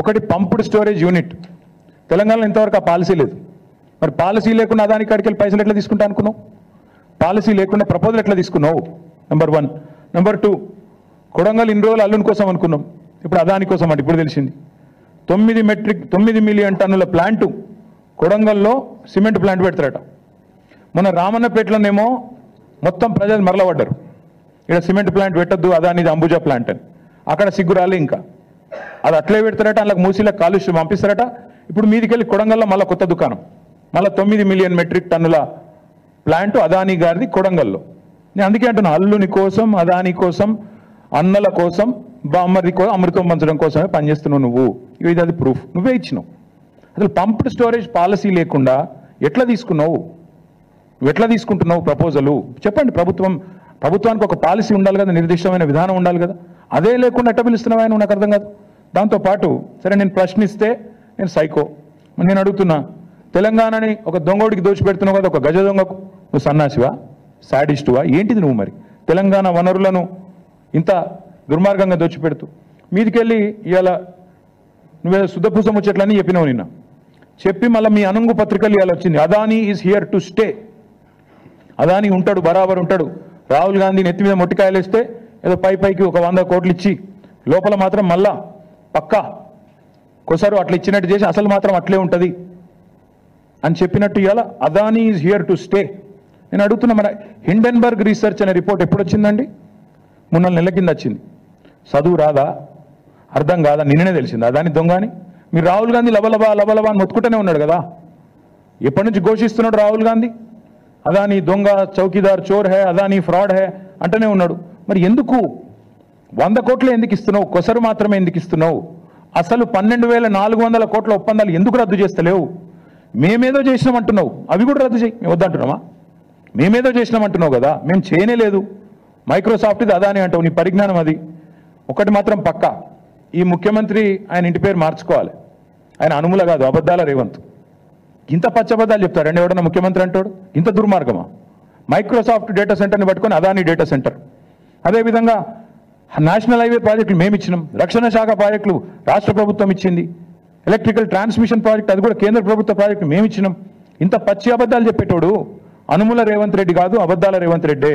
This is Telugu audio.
ఒకటి పంప్డ్ స్టోరేజ్ యూనిట్. తెలంగాణలో ఇంతవరకు ఆ పాలసీ లేదు. మరి పాలసీ లేకుండా అదాని కాడికి వెళ్ళి పైసలు ఎట్లా తీసుకుంటా అనుకున్నావు? పాలసీ లేకుండా ప్రపోజల్ ఎట్లా తీసుకున్నావు? నెంబర్ 1. నెంబర్ 2, కొడంగల్ ఇన్ని రోజులు అల్లుని కోసం అనుకున్నాం, ఇప్పుడు అదాని కోసం అంటే ఇప్పుడు తెలిసింది. 9 మిలియన్ టన్నుల ప్లాంటు కొడంగల్లో సిమెంట్ ప్లాంట్ పెడతారట. మన రామన్నపేటలోనేమో మొత్తం ప్రజలు మరలబడ్డారు, ఇక్కడ సిమెంట్ ప్లాంట్ పెట్టద్దు, అదానిది అంబుజా ప్లాంట్ అని. అక్కడ సిగ్గురాలి ఇంకా అది అట్లే పెడతారట, అందులో మూసీలకు కాలుష్యం పంపిస్తారట. ఇప్పుడు మీదికెళ్ళి కొడంగల్లో మళ్ళీ కొత్త దుకాణం, మళ్ళీ 9 మిలియన్ మెట్రిక్ టన్నుల ప్లాంటు అదాని గారిది కొడంగల్లో. నేను అందుకే అంటున్నా, అల్లుని కోసం, అదాని కోసం, అన్నల కోసం, బామ్మది కోసం, అమృతం పంచడం కోసమే పనిచేస్తున్నావు నువ్వు. ఇది అది ప్రూఫ్ నువ్వే ఇచ్చినావు. అసలు పంప్డ్ స్టోరేజ్ పాలసీ లేకుండా ఎట్లా తీసుకున్నావు? నువ్వు ఎట్లా తీసుకుంటున్నావు ప్రపోజలు? చెప్పండి. ప్రభుత్వానికి ఒక పాలసీ ఉండాలి కదా, నిర్దిష్టమైన విధానం ఉండాలి కదా. అదే లేకుండా ఎట్లా పిలుస్తున్నావు ఆయన? నాకు అర్థం కాదు. దాంతోపాటు సరే నేను ప్రశ్నిస్తే నేను సైకో, నేను అడుగుతున్నా, తెలంగాణని ఒక దొంగోడికి దోచిపెడుతున్నావు కదా, ఒక గజ దొంగకు నువ్వు సన్నాసివా, సాడిస్టువా, ఏంటిది నువ్వు? మరి తెలంగాణ వనరులను ఇంత దుర్మార్గంగా దోచిపెడుతూ మీదికెళ్ళి ఇవాళ నువ్వేదో శుద్ధపూసం వచ్చేట్లని చెప్పినావు నిన్న. చెప్పి మళ్ళీ మీ అనుంగు పత్రికలు ఇవాళ వచ్చింది, Adani is here to stay. Adani ఉంటాడు, బరాబర్ ఉంటాడు. రాహుల్ గాంధీ నెత్తి మీద మొట్టికాయలు వేస్తే ఏదో పైకి ఒక 100 కోట్లు ఇచ్చి లోపల మాత్రం మళ్ళా పక్కా కొసరు అట్లా ఇచ్చినట్టు చేసి అసలు మాత్రం అట్లే ఉంటుంది అని చెప్పినట్టు ఇవాళ Adani is here to stay. నేను అడుగుతున్నా, మన హిండెన్బర్గ్ రీసెర్చ్ అనే రిపోర్ట్ ఎప్పుడు వచ్చిందండి? 3 నెలల కింద వచ్చింది. చదువు రాదా, అర్థం కాదా? నిన్ననే తెలిసింది అదాని దొంగ అని. మీరు రాహుల్ గాంధీ లబలబా అని మొత్తుకుంటూనే ఉన్నాడు కదా. ఎప్పటి నుంచి ఘోషిస్తున్నాడు రాహుల్ గాంధీ? అదాని దొంగ, చౌకీదార్ చోర్ హే, అదాని ఫ్రాడ్ హే అంటూనే ఉన్నాడు. మరి ఎందుకు 100 కోట్లు ఎందుకు ఇస్తున్నావు? కొసరు మాత్రమే ఎందుకు ఇస్తున్నావు? అసలు 12,400 కోట్ల ఒప్పందాలు ఎందుకు రద్దు చేస్తలేవు? మేమేదో చేసినామంటున్నావు, అవి కూడా రద్దు చేయి. మేము వద్దంటున్నామా? మేమేదో చేసినామంటున్నావు కదా, మేము చేయనే లేదు. మైక్రోసాఫ్ట్ ఇది అదాని అంటావు, నీ పరిజ్ఞానం అది. ఒకటి మాత్రం పక్కా, ఈ ముఖ్యమంత్రి ఆయన ఇంటి పేరు మార్చుకోవాలి. ఆయన అనుముల కాదు, అబద్ధాల రేవంత్. ఇంత పచ్చబద్దాలు చెప్తాడండి ఎవడన్నా ముఖ్యమంత్రి అంటాడు? ఇంత దుర్మార్గమా? మైక్రోసాఫ్ట్ డేటా సెంటర్ని పట్టుకొని అదాని డేటా సెంటర్. అదేవిధంగా నేషనల్ హైవే ప్రాజెక్టులు మేము ఇచ్చినాం, రక్షణ శాఖ ప్రాజెక్టులు రాష్ట్ర ప్రభుత్వం ఇచ్చింది, ఎలక్ట్రికల్ ట్రాన్స్మిషన్ ప్రాజెక్ట్ అది కూడా కేంద్ర ప్రభుత్వ ప్రాజెక్టు మేము ఇచ్చినాం. ఇంత పచ్చి అబద్ధాలు చెప్పేటోడు అనుముల రేవంత్ రెడ్డి కాదు, అబద్ధాల రేవంత్ రెడ్డే.